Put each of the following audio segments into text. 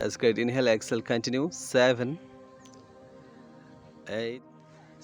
That's great. Inhale, exhale, continue. 7, 8,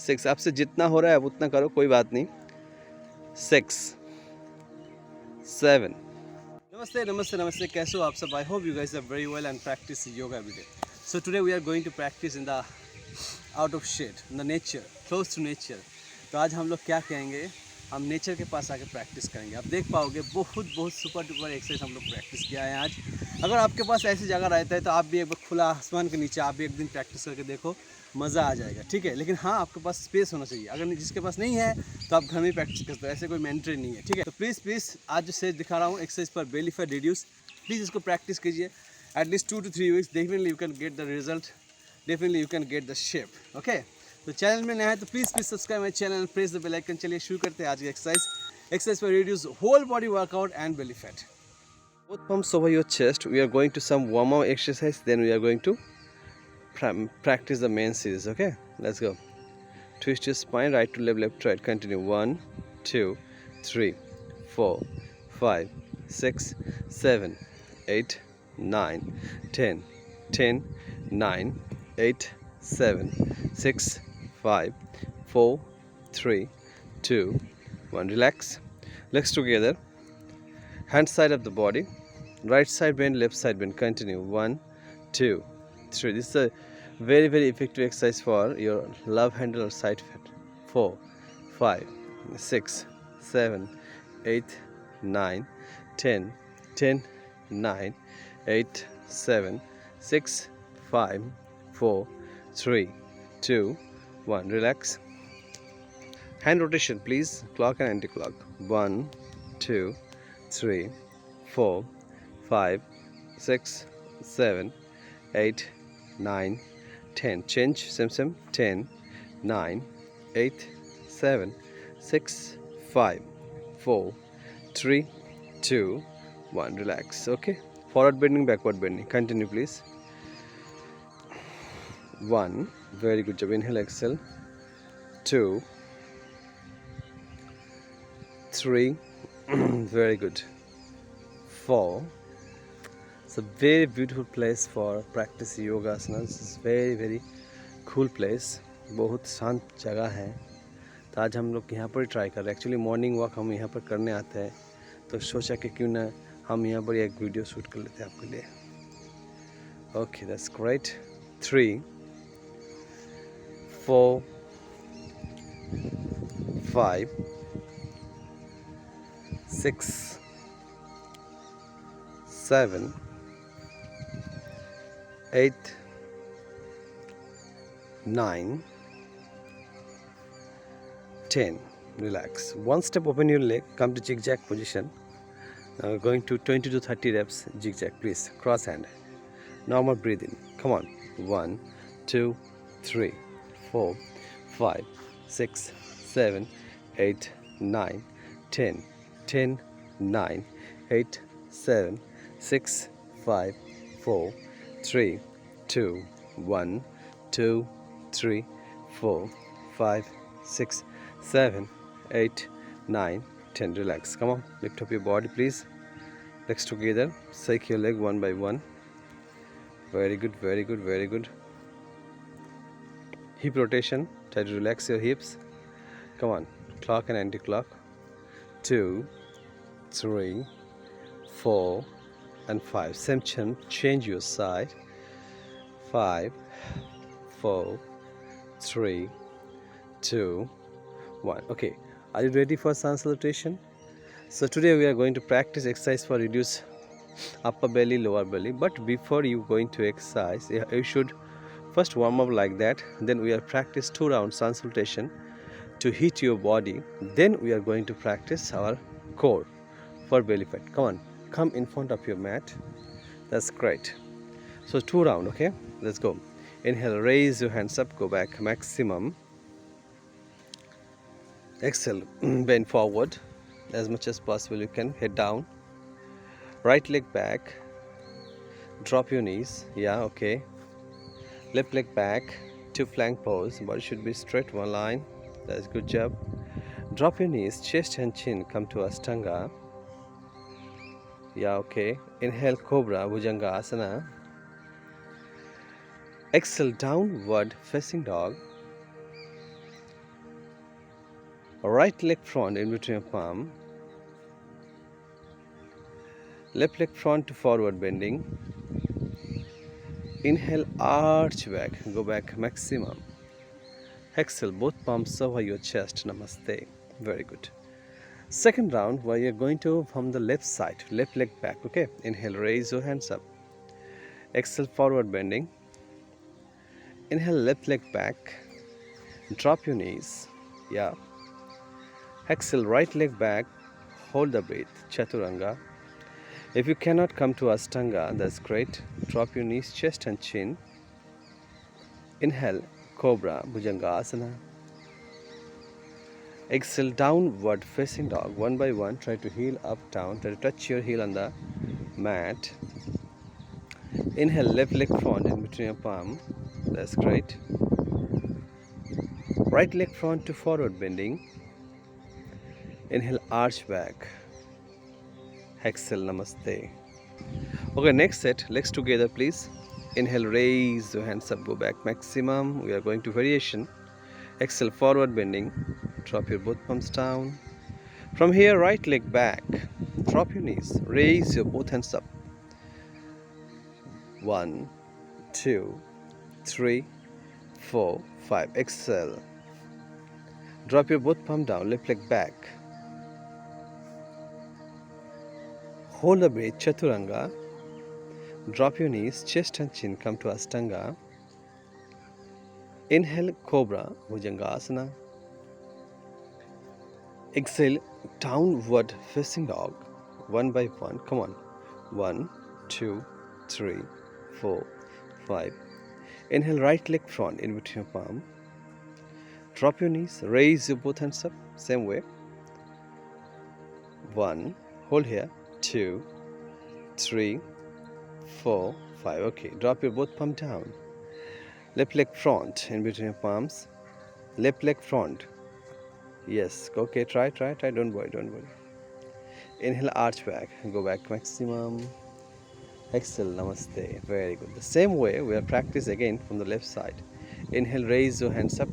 6. आपसे जितना हो रहा है आप उतना करो, कोई बात नहीं. 6, 7. Namaste, namaste, namaste. कैसे हो आप सब? I hope you guys are very well and practice yoga every day. So today we are going to practice in the out of shade, in the nature, close to nature. तो आज हम लोग क्या करेंगे, हम नेचर के पास आके practice करेंगे. आप देख पाओगे बहुत बहुत सुपर डुपर एक्सरसाइज हम लोग प्रैक्टिस किया है आज. अगर आपके पास ऐसी जगह रहता है तो आप भी एक बार खुला आसमान के नीचे आप भी एक दिन प्रैक्टिस करके देखो, मज़ा आ जाएगा. ठीक है, लेकिन हाँ आपके पास स्पेस होना चाहिए. अगर जिसके पास नहीं है तो आप घर में प्रैक्टिस कर सकते हो, ऐसे कोई मैंडेटरी नहीं है. ठीक है, तो प्लीज़ आज जो सेज दिखा रहा हूँ एक्सरसाइज पर बेली फैट रिड्यूस, प्लीज़ इसको प्रैक्टिस कीजिए. At least 2 to 3 weeks, definitely you can get the result, definitely you can get the shape. Okay, तो चैनल में नया है तो please subscribe my channel and press the bell icon. चलिए शुरू करते हैं आज की exercise for reduce whole body workout and belly fat. Both pumps over your chest. We are going to some warm-up exercise. Then we are going to practice the main series. Okay, let's go. Twist your spine, right to left, left to right. Continue. 1, 2, 3, 4, 5, 6, 7, 8, 9, 10, 10, 9, 8, 7, 6, 5, 4, 3, 2, 1. Relax. Legs together. Hand side of the body. Right side bend, left side bend. Continue. 1, 2, 3. This is a very very effective exercise for your love handle or side fat. 4, 5, 6, 7, 8, 9, 10, 10, 9, 8, 7, 6, 5, 4, 3, 2, 1. Relax. Hand rotation please, clock and anti-clock. 1, 2, 3, 4, 5, 6, 7, 8, 9, 10. Change, same. 10, 9, 8, 7, 6, 5, 4, 3, 2, 1. Relax. Okay. Forward bending, backward bending. Continue please. 1. Very good job. Inhale, exhale. 2, 3. Very good. 4. It's a very beautiful place for practice yoga asanas. It's very very cool place. बहुत शांत जगह है. तो आज हम लोग यहाँ पर ट्राई कर रहे हैं. एक्चुअली मॉर्निंग वॉक हम यहाँ पर करने आते हैं, तो सोचा कि क्यों ना हम यहाँ पर एक वीडियो शूट कर लेते हैं आपके लिए. Okay, that's great. 3, 4, 5, 6, 7, 8, 9, 10. Relax. One step open your leg, come to zigzag position. Now we're going to 20 to 30 reps zigzag. Please cross hand. Normal breathing. Come on. 1, 2, 3, 4, 5, 6, 7, 8, 9, 10, 10, 9, 8, 7, 6, 5, 4, 3, 2, 1, 2, 3, 4, 5, 6, 7, 8, 9, 10. Relax. Come on. Lift up your body please. Legs together. Shake your leg one by one. Very good, very good, very good. Hip rotation. Try to relax your hips. Come on. Clock and anti-clock. 2, 3, 4, and 5. Same change your side. 5, 4, 3, 2, 1. Okay, are you ready for sun salutation? So today we are going to practice exercise for reduce upper belly, lower belly. But before you going to exercise, you should first warm up like that. Then we are practice 2 rounds sun salutation to heat your body. Then we are going to practice our core for belly fat. Come on, come in front of your mat. That's great. So 2 rounds. Okay, let's go. Inhale, raise your hands up, go back maximum. Exhale, bend forward as much as possible. You can head down. Right leg back, drop your knees. Yeah, okay. Left leg back, 2 plank pose. Body should be straight, one line. That's good job. Drop your knees, chest and chin come to Ashtanga. Yeah, okay. Inhale, Cobra, Bhujanga Asana. Exhale, downward facing dog. Right leg front in between your palm. Left leg front to forward bending. Inhale, arch back, go back maximum. Exhale, both palms over your chest, namaste. Very good. Second round, where you're going to from the left side, left leg back, okay? Inhale, raise your hands up. Exhale, forward bending. Inhale, left leg back. Drop your knees. Yeah. Exhale, right leg back. Hold the breath, chaturanga. If you cannot come to Ashtanga, that's great. Drop your knees, chest and chin. Inhale, Cobra, Bhujangasana. Exhale, downward facing dog. One by one, try to heel up, down. Try to touch your heel on the mat. Inhale, left leg front in between your palm. That's great. Right leg front to forward bending. Inhale, arch back. Exhale, namaste. Okay, next set, legs together please. Inhale, raise your hands up, go back maximum. We are going to variation. Exhale, forward bending. Drop your both palms down. From here, right leg back. Drop your knees. Raise your both hands up. 1, 2, 3, 4, 5. Exhale. Drop your both palm down. Left leg back. Hold the breath, chaturanga. Drop your knees, chest and chin, come to Ashtanga. Inhale, Cobra, Bhujangasana. Exhale, downward facing dog. One by one, come on. 1, 2, 3, 4, 5. Inhale, right leg front in between your palm. Drop your knees, raise your both hands up, same way. 1, hold here, 2, 3, 4, 5. Okay, drop your both palm down. Left leg front in between your palms. Left leg front. Yes, okay, try. Don't worry. Inhale, arch back. Go back maximum. Exhale, namaste. Very good. The same way we will practice again from the left side. Inhale, raise your hands up.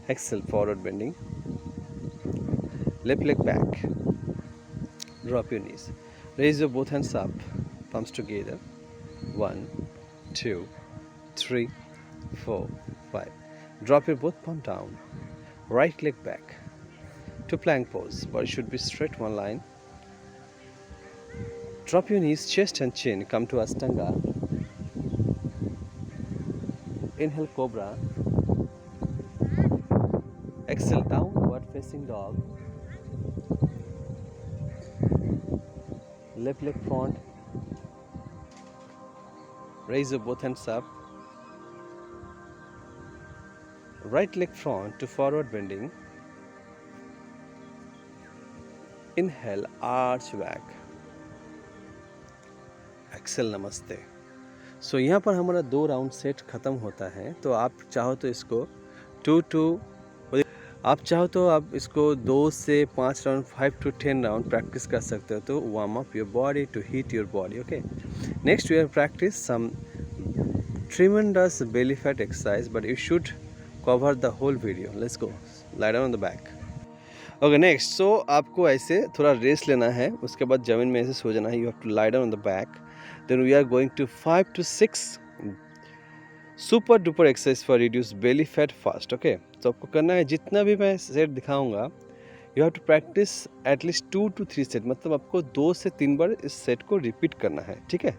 Exhale, forward bending. Left leg back. Drop your knees. Raise your both hands up. Palms together. 1, 2, 3, 4, 5. Drop your both palm down. Right leg back to plank pose. Body should be straight, one line. Drop your knees, chest and chin. Come to Ashtanga. Inhale, Cobra. Exhale, downward facing dog. Left leg front. Raise your both hands up. Right leg front to forward bending. Inhale, arch back. Exhale, namaste. So यहाँ पर हमारा 2 round set ख़त्म होता है. तो आप चाहो तो इसको 2 आप चाहो तो आप इसको 2 से 5 राउंड 5 to 10 राउंड प्रैक्टिस कर सकते हो. तो warm up your body to heat your body. Okay, next we are practice some tremendous belly fat exercise, but you should cover the whole video. Let's go. Lie down on the back. Okay, next. So आपको ऐसे थोड़ा rest लेना है. उसके बाद जमीन में ऐसे सो जाना है. You have to lie down on the back. Then we are going to 5 to 6 super duper exercise for reduce belly fat fast. Okay, तो आपको करना है जितना भी मैं सेट दिखाऊंगा. You have to practice at least 2 to 3 set. मतलब आपको 2 से 3 बार इस सेट को रिपीट करना है. ठीक है,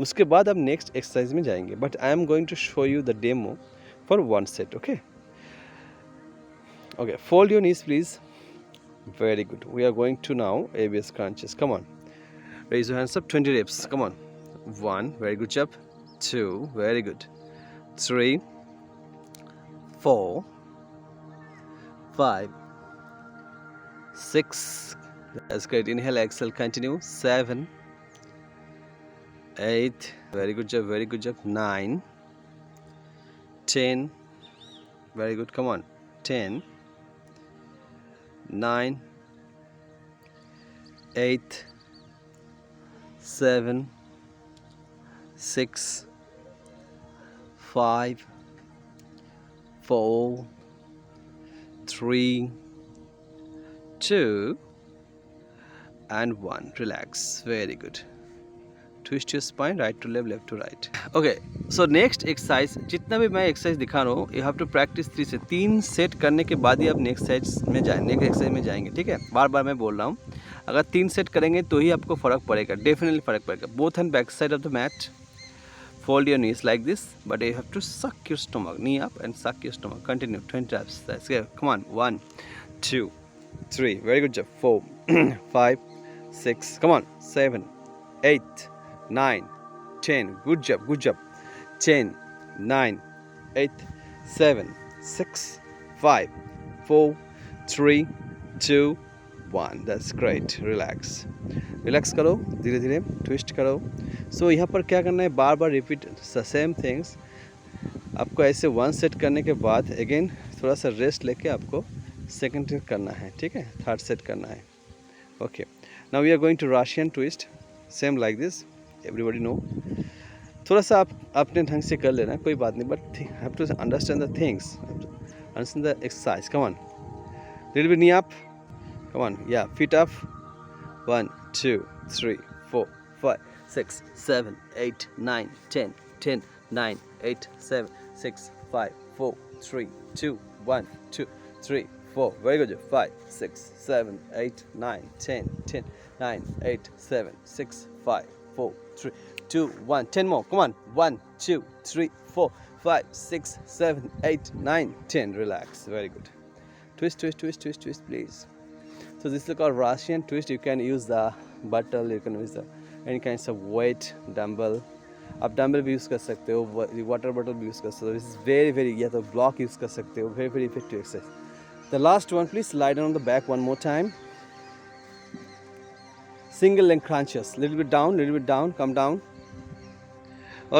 उसके बाद आप नेक्स्ट एक्सरसाइज में जाएंगे. But I am going to show you the demo for 1 set. Okay, fold your knees please. Very good. We are going to now ABS crunches. Come on. Raise your hands up. 20 reps. Come on. 1. Very good job. 2. Very good. 3. 4. 5. 6. That's great. Inhale, exhale, continue. 7. 8. Very good job. Very good job. 9. 10. Very good. Come on. 10. 9, 8, 7, 6, 5, 4, 3, 2 and 1. Relax. Very good. Twist your spine right to left, left to right. Okay, so next exercise, जितना भी मैं exercise दिखा रहा हूँ, you have to practice 3 से 3 set करने के बाद ही आप नेक्स्ट एक्सरसाइज में जाएंगे, ठीक है? बार बार मैं बोल रहा हूँ, अगर 3 सेट करेंगे तो ही आपको फ़र्क पड़ेगा, डेफिनेटली फ़र्क पड़ेगा. Both hand back side of the mat, fold your knees like this, but you have to suck your stomach, knee up and suck your stomach. Continue 20 times. That's good. Come on. 1, 2, 3. Very good job. 4, 5, 6. Come on. 7, 8, 9, 10. Good job. Good job. 10, 9, 8, 7, 6, 5, 4, 3, 2, 1. That's great. Relax. Relax करो, धीरे धीरे twist करो. सो यहाँ पर क्या करना है, बार बार repeat same things. आपको ऐसे 1 सेट करने के बाद अगेन थोड़ा सा रेस्ट लेके आपको सेकंड सेट करना है, ठीक है? 3rd सेट करना है. Okay, now we are going to Russian twist, same like this. Everybody no. थोड़ा सा आप अपने ढंग से कर लेना, कोई बात नहीं, but have to understand the things, understand the exercise. Come on, little bit knee up. Come on, या feet up. 1, 2, 3, 4, 5, 6, 7, 8, 9, 10, 10, 9, 8, 7, 6, 5, 4, 3, 2, 1, 2, 3, 4. Very good. 5, 6, 7, 8, 9, 10, 10, 9, 8, 7, 6, 5, 4, 3, 2, 1. 10 more. Come on. 1, 2, 3, 4, 5, 6, 7, 8, 9, 10. Relax. Very good. Twist, twist, twist, twist, twist, please. So this is called Russian twist. You can use the bottle, you can use the any kinds of weight dumbbell. आप dumbbell भी use कर सकते हो, water bottle भी use कर सकते हो. This is very very, या तो ब्लॉक यूज़ कर सकते हो. Very very effective exercise. The last one, please lie down on the back one more time. Single leg crunches. Little bit down, come down.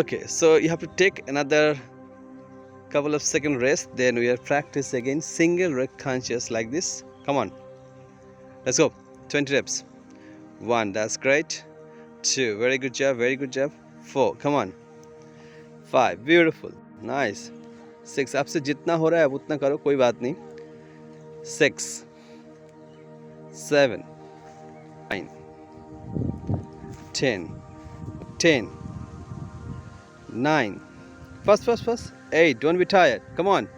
Okay, so you have to take another couple of second rest. Then we are practice again single leg crunches like this. Come on. Let's go. 20 reps. 1, that's great. 2, very good job, very good job. 4, come on. 5, beautiful, nice. 6, आपसे जितना हो रहा है उतना करो, कोई बात नहीं. 6, 7, 9, 10, 10, 9. First. 8, don't be tired. Come on.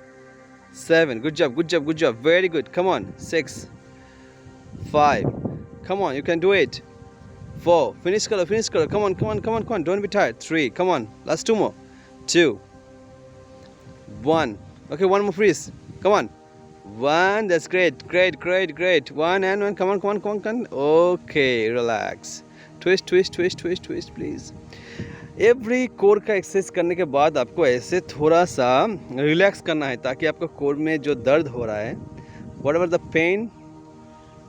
7, good job. Very good. Come on. 6, 5, come on, you can do it. 4, finish color. Come on, don't be tired. 3, come on, last 2 more. 2, 1. Okay, one more freeze. Come on. 1, that's great. 1 and 1. Come on. Okay, relax. Twist, please. Every core का exercise करने के बाद आपको ऐसे थोड़ा सा relax करना है, ताकि आपका कोर में जो दर्द हो रहा है, whatever the pain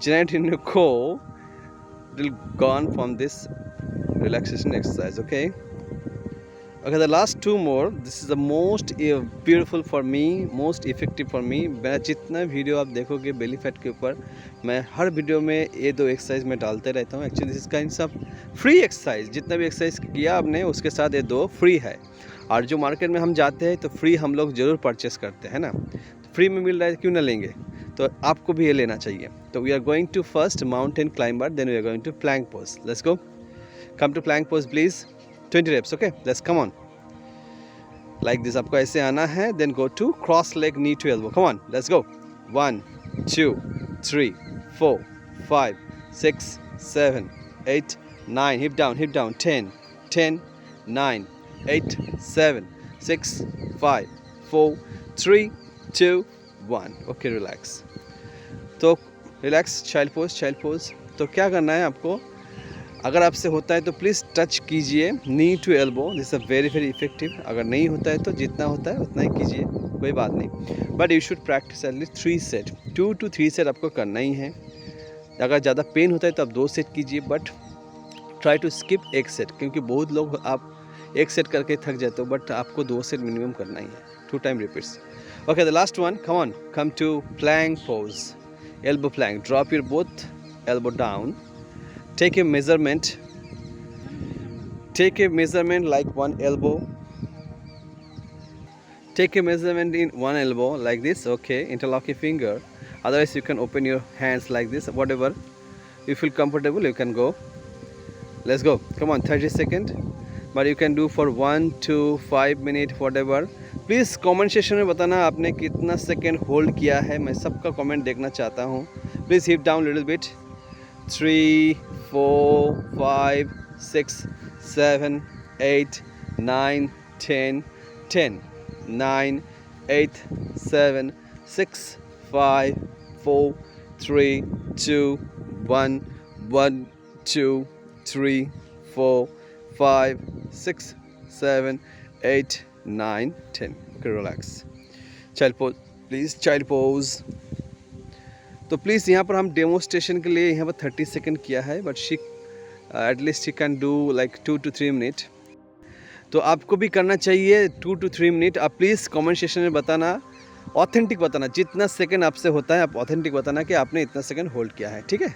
generate in your core, it will gone from this relaxation exercise. Okay, the last 2 more. This is the most beautiful for me, most effective for me. मैं जितना वीडियो आप देखोगे बेली फैट के ऊपर, मैं हर video में ये 2 exercise मैं डालते रहता हूँ. Actually this is kind of free exercise. जितना भी एक्सरसाइज किया आपने उसके साथ ये 2 फ्री है. और जो मार्केट में हम जाते हैं तो फ्री हम लोग ज़रूर परचेस करते हैं ना, फ्री में मिल रहा है क्यों ना लेंगे. तो आपको भी ये लेना चाहिए. तो we are going to first mountain climber, then we are going to plank pose. Let's go. Come to plank pose please. 20 reps. Okay, let's come on like this. आपको ऐसे आना है. Then go to cross leg, knee to elbow. Come on, let's go. 1, 2, 3, 4, 5, 6, 7, 8, 9. Hip down. 10, 9, 8, 7, 6, 5, 4, 3, 2, 1. Okay, relax. तो relax. Child pose. तो क्या करना है आपको, अगर आपसे होता है तो प्लीज़ टच कीजिए knee to elbow. This is very very effective. अगर नहीं होता है तो जितना होता है उतना ही कीजिए, कोई बात नहीं. But you should practice at least 3 set. 2 to 3 set आपको करना ही है. अगर ज़्यादा पेन होता है तो आप 2 सेट कीजिए, but try to skip 1 set, क्योंकि बहुत लोग आप 1 सेट करके थक जाते हो, बट आपको 2 सेट मिनिमम करना ही है. 2 time repeats. Okay, the last one. Come on, come to plank pose. Elbow plank. Drop your both elbow down. Take a measurement. Take a measurement like one elbow. Take a measurement in one elbow like this. Okay, interlock your finger. Otherwise you can open your hands like this. Whatever you feel comfortable, you can go. Let's go. Come on, 30 seconds. But you can do for 1 to 5 minutes, whatever. Please comment section में बताना आपने कितना second hold किया है. मैं सबका comment देखना चाहता हूँ. Please hip down little bit. 3 4 5 6 7 8 9 10 10 9 8 7 6 5 4 3 2 1 1 2 3 4 5 6 7 8 9 10. Okay, relax. Child pose, please. Child pose. तो प्लीज़ यहाँ पर हम डेमोस्ट्रेशन के लिए यहाँ पर 30 सेकेंड किया है, but she at least she can do like 2 to 3 minute. तो आपको भी करना चाहिए 2 to 3 मिनट. आप प्लीज़ कमेंट सेक्शन में बताना, ऑथेंटिक बताना, जितना सेकंड आपसे होता है आप ऑथेंटिक बताना कि आपने इतना सेकंड होल्ड किया है. ठीक है.